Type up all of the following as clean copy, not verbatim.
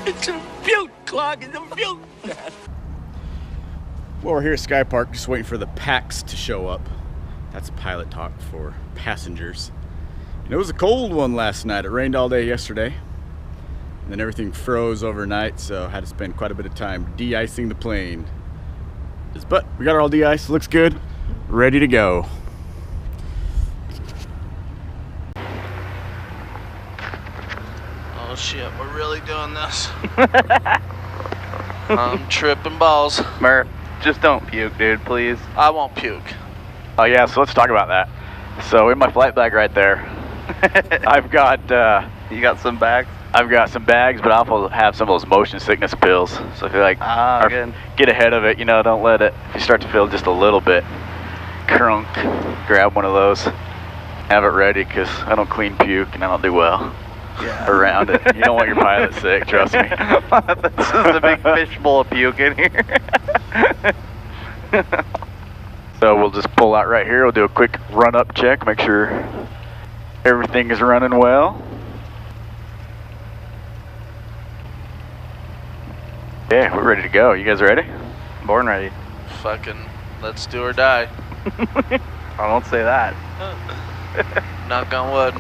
It's a butte, Clog. It's a butte. Well, we're here at Skypark, just waiting for the packs to show up. That's pilot talk for passengers. And it was a cold one last night. It rained all day yesterday. And then everything froze overnight, so I had to spend quite a bit of time de-icing the plane. But we got it all de-iced, looks good, ready to go. Oh shit, we're really doing this. I'm tripping balls. Murf, just don't puke, dude, please. I won't puke. Oh yeah, so let's talk about that. So in my flight bag right there, I've got, you got some bags? I've got some bags, but I also have some of those motion sickness pills. So if you like, get ahead of it, you know, don't let it, if you start to feel just a little bit crunk, grab one of those, have it ready, because I don't clean puke and I don't do well around it. You don't want your pilot sick, trust me. This is a big fishbowl of puke in here. So we'll just pull out right here, we'll do a quick run-up check, make sure everything is running well. Yeah, we're ready to go. You guys ready? Born ready. Fucking, let's do or die. I don't say that. Knock on wood.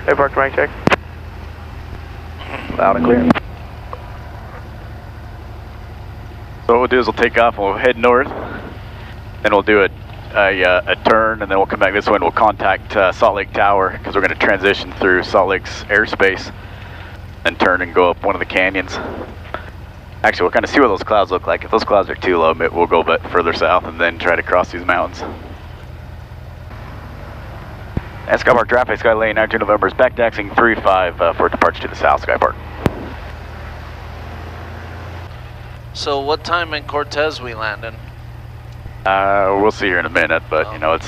Hey, park rank check. Loud and clear. So what we'll do is we'll take off and we'll head north. Then we'll do a turn, and then we'll come back this way and we'll contact Salt Lake Tower, because we're going to transition through Salt Lake's airspace and turn and go up one of the canyons. Actually, we'll kind of see what those clouds look like. If those clouds are too low, we'll go a bit further south and then try to cross these mountains. And Skypark traffic, Skylane 92 November is back taxiing 35 for departure to the south, Skypark. So what time in Cortez we landing? We'll see here in a minute, but you know,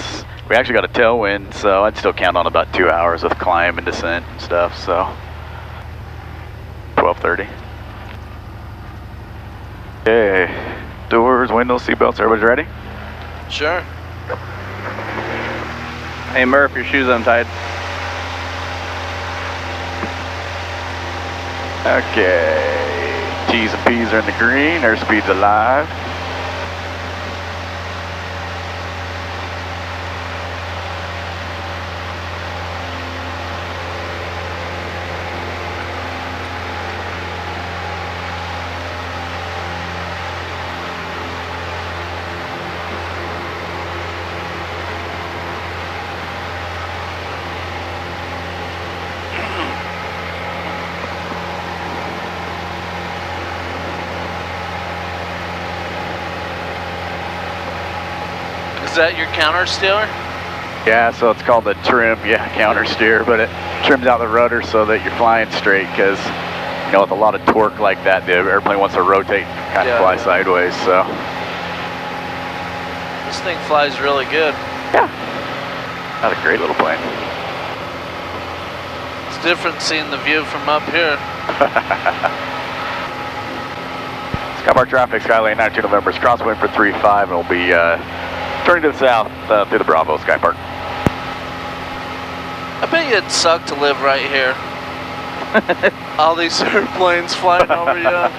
we actually got a tailwind, so I'd still count on about 2 hours of climb and descent and stuff, so 12:30. Okay, doors, windows, seatbelts, everybody's ready? Sure. Hey, Murf, your shoes untied. Okay, T's and P's are in the green, airspeed's alive. Is that your counter steer? Yeah, so it's called the trim, counter steer, but it trims out the rudder so that you're flying straight, because, you know, with a lot of torque like that, the airplane wants to rotate, kind of fly sideways, so. This thing flies really good. Yeah. That's a great little plane. It's different seeing the view from up here. Skypark traffic, Skylane 92 November is crosswind for 35, and we'll be turning to the south through the Bravo, Skypark. I bet you it'd suck to live right here. All these airplanes flying over you.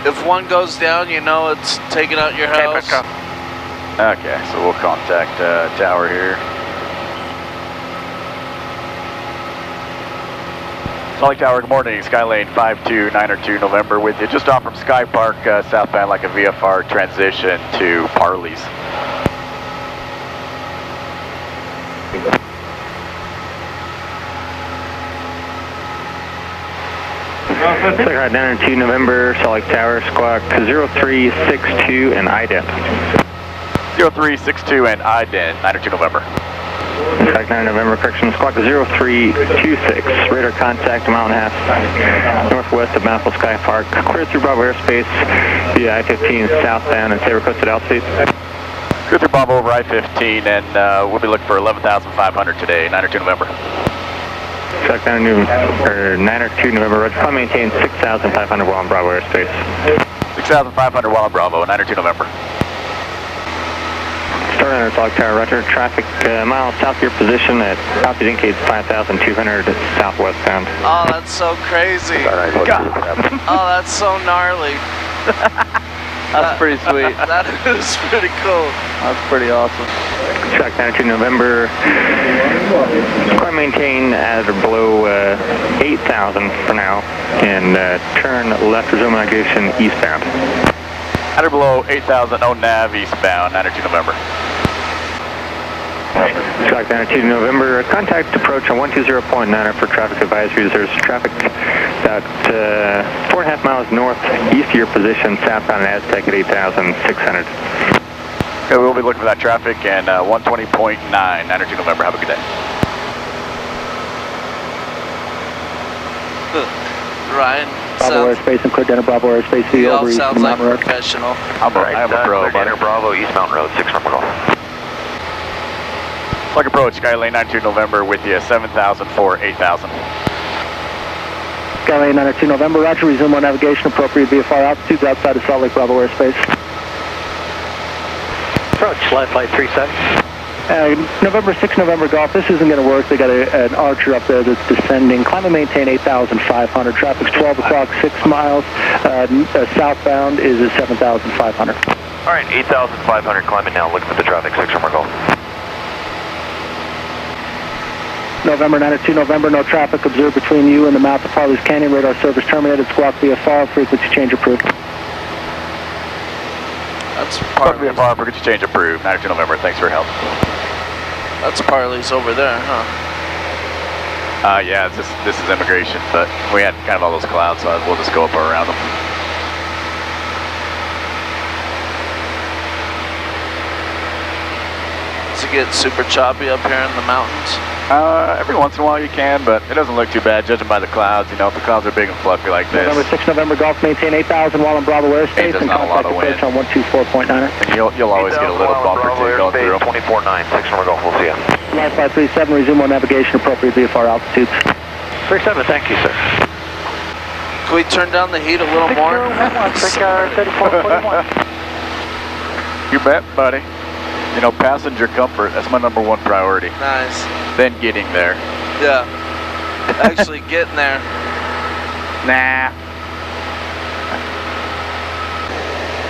If one goes down, you know it's taking out your house. Okay, so we'll contact tower here. Salt Lake Tower, good morning. Skylane 52902 November with you. Just off from Skypark, southbound like a VFR transition to Parley's. Right, 92 November, Salt Lake Tower, squawk 0362 and IDEN. 0362 and IDEN, 92 November. Contact 9 November, correction, squawk 0326, radar contact a mile and a half northwest of Bountiful Skypark, clear through Bravo airspace via I-15 southbound and stay requested altitude. Clear through Bravo over I-15, and we'll be looking for 11,500 today, 92 November. Contact 902 November, roger, call maintain 6,500 while on Bravo airspace. 6,500 while on Bravo, 92 November. Start Turner, Dog Tower, Roger. Traffic miles south of your position at altitude indicates 5,200 southwestbound. Oh, that's so crazy. Oh, that's so gnarly. That's pretty sweet. That is pretty cool. That's pretty awesome. Track 92 November. Climb maintain at or below 8,000 for now, and turn left resume navigation eastbound. At or below 8,000, no nav eastbound, 92 November. Track 92 November, contact approach on 120.9 for traffic advisories. There's traffic about 4.5 miles northeast of your position, southbound Aztec at 8,600. Okay, we'll be looking for that traffic and 120.9, 92 November. Have a good day. Ryan Bravo sounds, airspace and clear Denver Bravo airspace. he all over sounds East like a Mountain Road. professional. I'm a pro, buddy. Bravo, East Mountain Road, 6 from call. Plug approach, Skylane 92 November with you, 7,004, 8,000. Skylane 92 November, Roger. Resume on navigation, appropriate VFR altitudes outside of Salt Lake Bravo airspace. Approach, line flight 37. November 6 November Golf, this isn't going to work. They got an archer up there that's descending. Climb and maintain 8,500. Traffic's 12 o'clock, 6 miles. Southbound is at 7,500. All right, 8,500 climbing now, looking for the traffic, 6 from Golf. November 92 November, no traffic observed between you and the mouth of Farley's Canyon. Radar service terminated. Squawk VFR, frequency change approved. That's Plug Parley's. VFR, frequency change approved, 92 November. Thanks for your help. That's Parley's over there, huh? Yeah, this is immigration, but we had kind of all those clouds, so we'll just go up around them. Does it get super choppy up here in the mountains? Every once in a while you can, but it doesn't look too bad judging by the clouds. You know, if the clouds are big and fluffy like this. November 6 November Golf, maintain 8,000 while on Bravo airspace There's and not a lot contact of wind. approach on 124.9. And you'll always get a little bumper too going through. 24.9, 6 from Golf, we'll see you. Line 537, resume on navigation, appropriate VFR altitudes. 37, thank you, sir. Can we turn down the heat a little more? 3441. You bet, buddy. You know, passenger comfort, that's my #1 priority. Nice. Then getting there. Yeah. Actually getting there. Nah.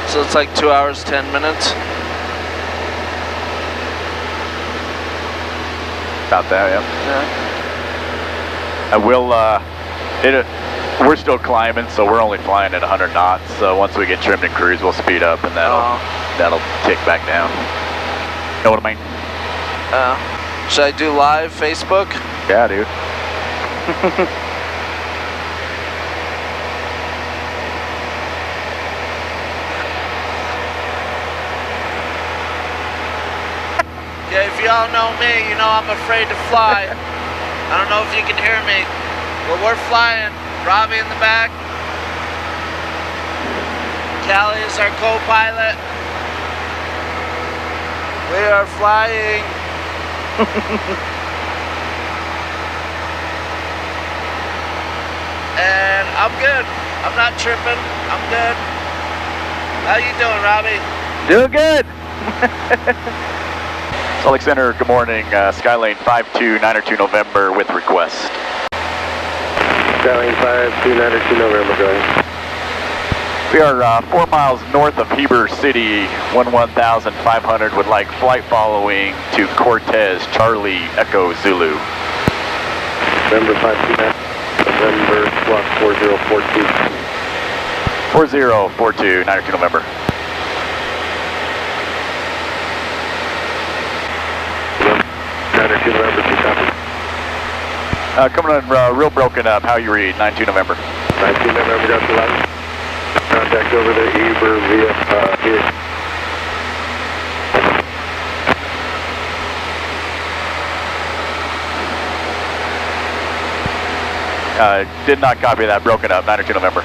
So it's like 2 hours, 10 minutes. About that, yeah. Yeah. I will, we're still climbing, so we're only flying at 100 knots. So once we get trimmed and cruise, we'll speed up and that'll tick back down. Know what I mean? Should I do live Facebook? Yeah, dude. Yeah, if y'all know me, you know I'm afraid to fly. I don't know if you can hear me, but we're flying. Robbie in the back. Callie is our co-pilot. We are flying. And I'm good. I'm not tripping. I'm good. How you doing, Robbie? Doing good. Salt Lake Center, good morning. Skylane 5292 November with request. Skylane 5292 November, go ahead. We are 4 miles north of Heber City, 11,500, would like flight following to Cortez, Charlie, Echo, Zulu. November 529, November, squawk 4042. 4042, 92 November. November, 2 copy. Coming in real broken up, how you read, 92 November. 92 November, got the last. Contact over the Uber via here. Did not copy that, broken up, 92 November.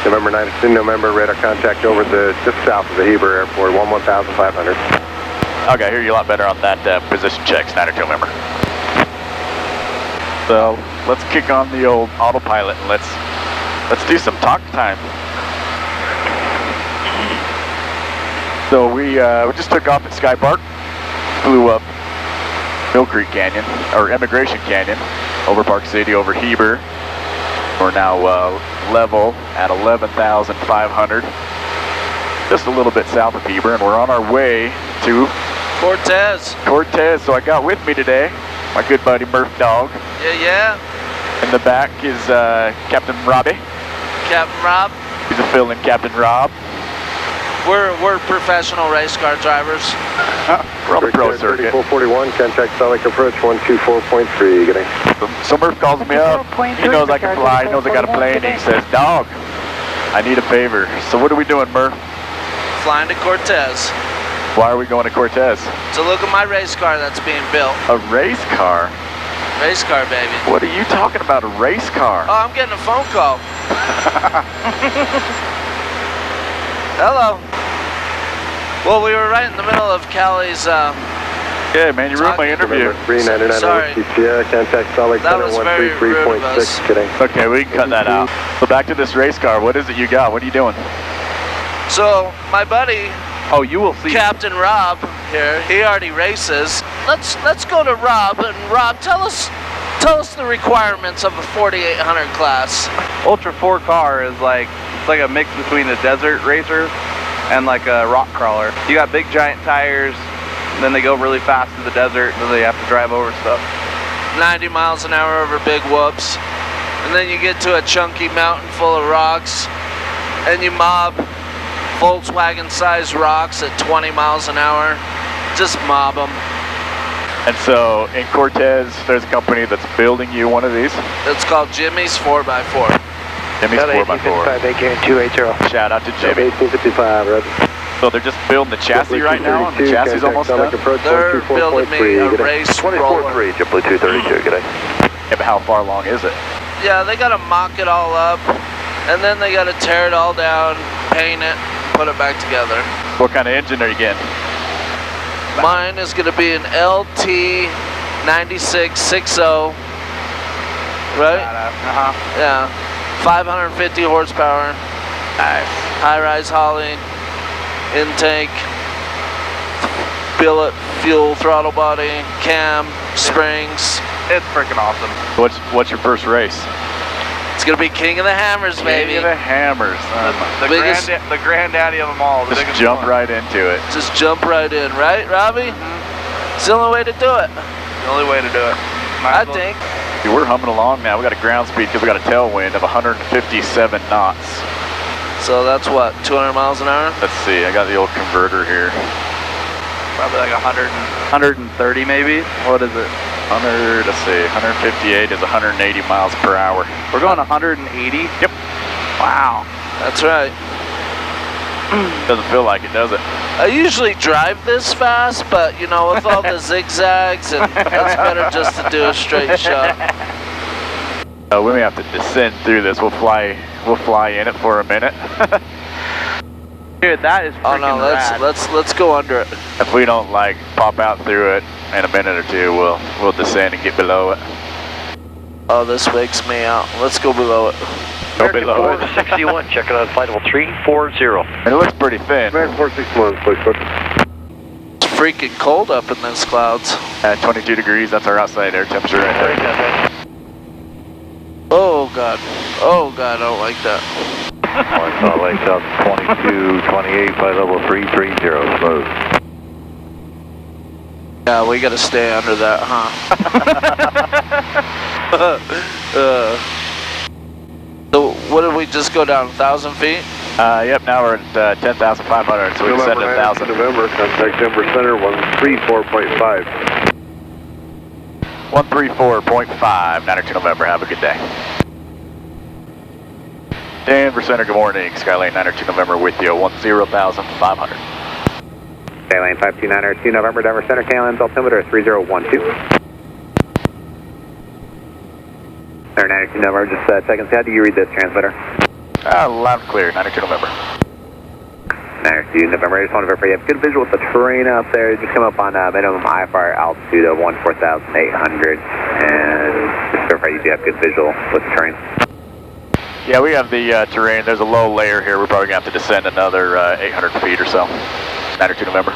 November 92 November, radar contact over the just south of the Heber Airport, 11,500. Okay, I hear you a lot better on that position checks, 92 November. So let's kick on the old autopilot and let's do some talk time. So we just took off at Skypark, flew up Mill Creek Canyon, or Emigration Canyon, over Park City, over Heber. We're now level at 11,500, just a little bit south of Heber, and we're on our way to Cortez. Cortez. So I got with me today my good buddy Murf Dog. Yeah. In the back is Captain Robbie. Captain Rob. He's a fill-in Captain Rob. We're professional race car drivers. We're on the pro circuit. 3441, contact Salt Lake approach 124.3. Good day. So Murf calls me up. He knows I can fly. He knows I got a plane. He says, "Dog, I need a favor." So what are we doing, Murf? Flying to Cortez. Why are we going to Cortez? To look at my race car that's being built. A race car? Race car, baby. What are you talking about, a race car? Oh, I'm getting a phone call. Hello. Well, we were right in the middle of Callie's. Yeah, man, you ruined my interview. 399 Sorry. CCA, contact Salt Lake That Center was very rude of us. 133.6. Good day. Okay, we can cut that out. So back to this race car. What is it you got? What are you doing? So my buddy Oh, you will see. Captain Rob here, he already races. Let's go to Rob, and Rob, tell us the requirements of a 4800 class. Ultra 4 car is like, it's like a mix between a desert racer and like a rock crawler. You got big giant tires, and then they go really fast through the desert, and then they have to drive over stuff. 90 miles an hour over big whoops. And then you get to a chunky mountain full of rocks, and you mob Volkswagen-sized rocks at 20 miles an hour. Just mob them. And so in Cortez, there's a company that's building you one of these. It's called Jimmy's 4x4. Jimmy's 4x4. Shout out to Jimmy. 1855, right? So they're just building the chassis right now? The chassis almost done? They're building me a race roller. 24.3, JetBlue 232, good day. Yeah, but how far along is it? Yeah, they gotta mock it all up, and then they gotta tear it all down, paint it, put it back together. What kind of engine are you getting? Mine is gonna be an LT 9660, right? Yeah, 550 horsepower. Nice. High-rise Holly, intake, billet, fuel, throttle body, cam, springs. It's freaking awesome. What's your first race? It's gonna be King of the Hammers, baby. King of the Hammers. The granddaddy of them all. The Just jump right into it. Just jump right in, right, Robbie? It's the only way to do it. The only way to do it. I think. Dude, we're humming along now. We got a ground speed because we got a tailwind of 157 knots. So that's what, 200 miles an hour? Let's see. I got the old converter here. Probably like 130 maybe. What is it? 158 is 180 miles per hour. We're going 180? Yep. Wow. That's right. Doesn't feel like it, does it? I usually drive this fast, but you know, with all the zigzags, and it's better just to do a straight shot. We may have to descend through this. We'll fly in it for a minute. Dude, that is freaking rad. let's go under it. If we don't like pop out through it in a minute or two, we'll descend and get below it. Oh, this wakes me out. Let's go below it. Go below it. 61, checking on flight level 340. And it looks pretty thin. American 461, please book. It's freaking cold up in those clouds. At 22 degrees, that's our outside air temperature right there. Oh God. Oh God, I don't like that. Salt Lake South 2228, flight level 330, smooth. Yeah, we gotta stay under that, huh? So what did we just go down, 1,000 feet? Yep, now we're at 10,500, so we descended 1,000. November, contact Denver Center 134.5. 134.5, 92 November, have a good day. Denver Center, good morning. Skylane 92 November with you, 10,500. Skylane 52902 November, Denver Center, KLM's altimeter 3012. 92 November, just seconds. How do you read this transmitter? Loud and clear, 92 November. 92 November, I just want to verify you have good visual with the terrain out there. Just come up on minimum IFR altitude of 14,800, and just verify you do have good visual with the terrain. Yeah, we have the terrain. There's a low layer here. We're probably going to have to descend another 800 feet or so. 902 November.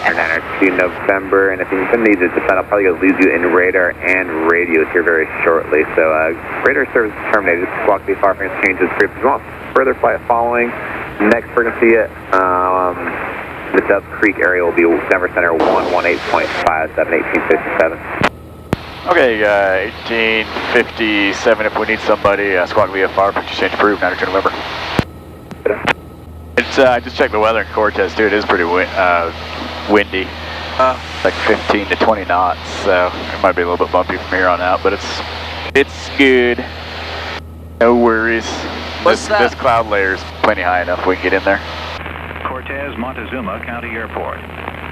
And 902 November, and if you need to descend, I'll probably lose you in radar and radios here very shortly. So radar service terminated. Squawk VFR frequency changes. If you want further flight following, next frequency at the Dove Creek area will be Denver Center 118.57, 1857. Okay, 1857 if we need somebody. Squawk VFR, frequency change approved, 902 November. It's, I just checked the weather in Cortez too. It is pretty windy. Like 15 to 20 knots, so it might be a little bit bumpy from here on out, but it's good. No worries. This cloud layer is plenty high enough we can get in there. Cortez, Montezuma County Airport.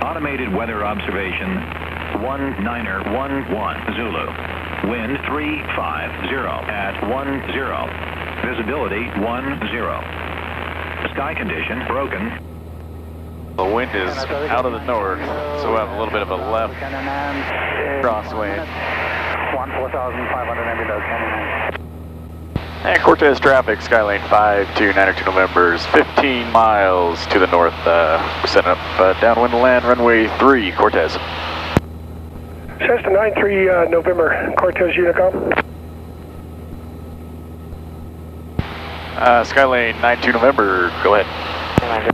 Automated weather observation 1911 Zulu. Wind 350 at 10. Visibility 10. Sky condition broken. The wind is out of the north, so we have a little bit of a left crosswind. 14,500 And Cortez traffic, Skylane 52902 November is 15 miles to the north. We're setting up downwind to land runway 3, Cortez. Cessna 93 November, Cortez Unicom. Skylane 92 November, go ahead.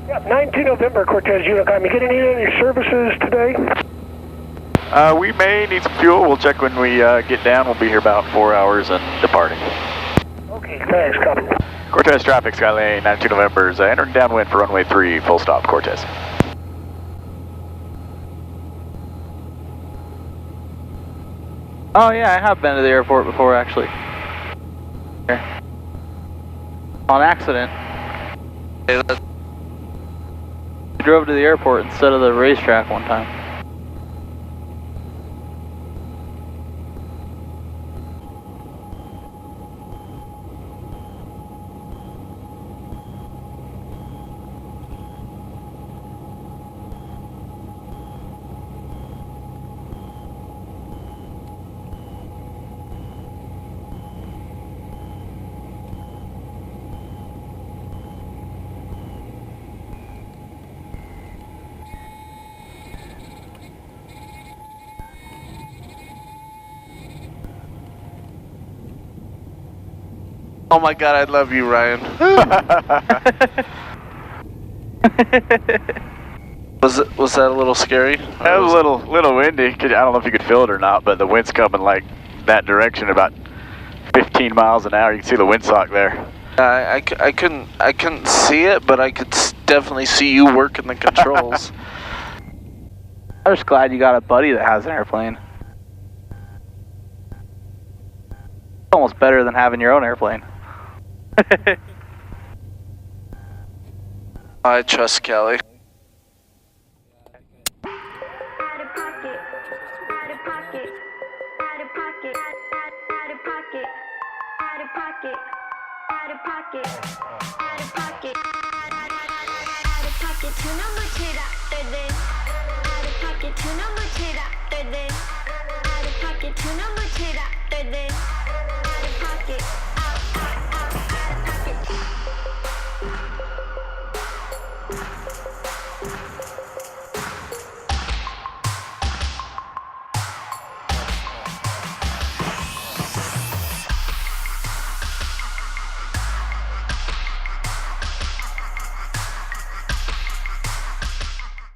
Yep, 92 November, Cortez Unicom. You getting any services today? We may need some fuel. We'll check when we get down. We'll be here about 4 hours and departing. Okay, thanks, copy. Cortez traffic, Skylane 92 November is entering downwind for runway 3, full stop, Cortez. Oh yeah, I have been to the airport before actually. On accident. I drove to the airport instead of the racetrack one time. Oh my God, I love you, Ryan. Was that a little scary? That was a little windy. I don't know if you could feel it or not, but the wind's coming like that direction, about 15 miles an hour. You can see the windsock there. I couldn't see it, but I could definitely see you working the controls. I'm just glad you got a buddy that has an airplane. It's almost better than having your own airplane. I trust Kelly. Tuna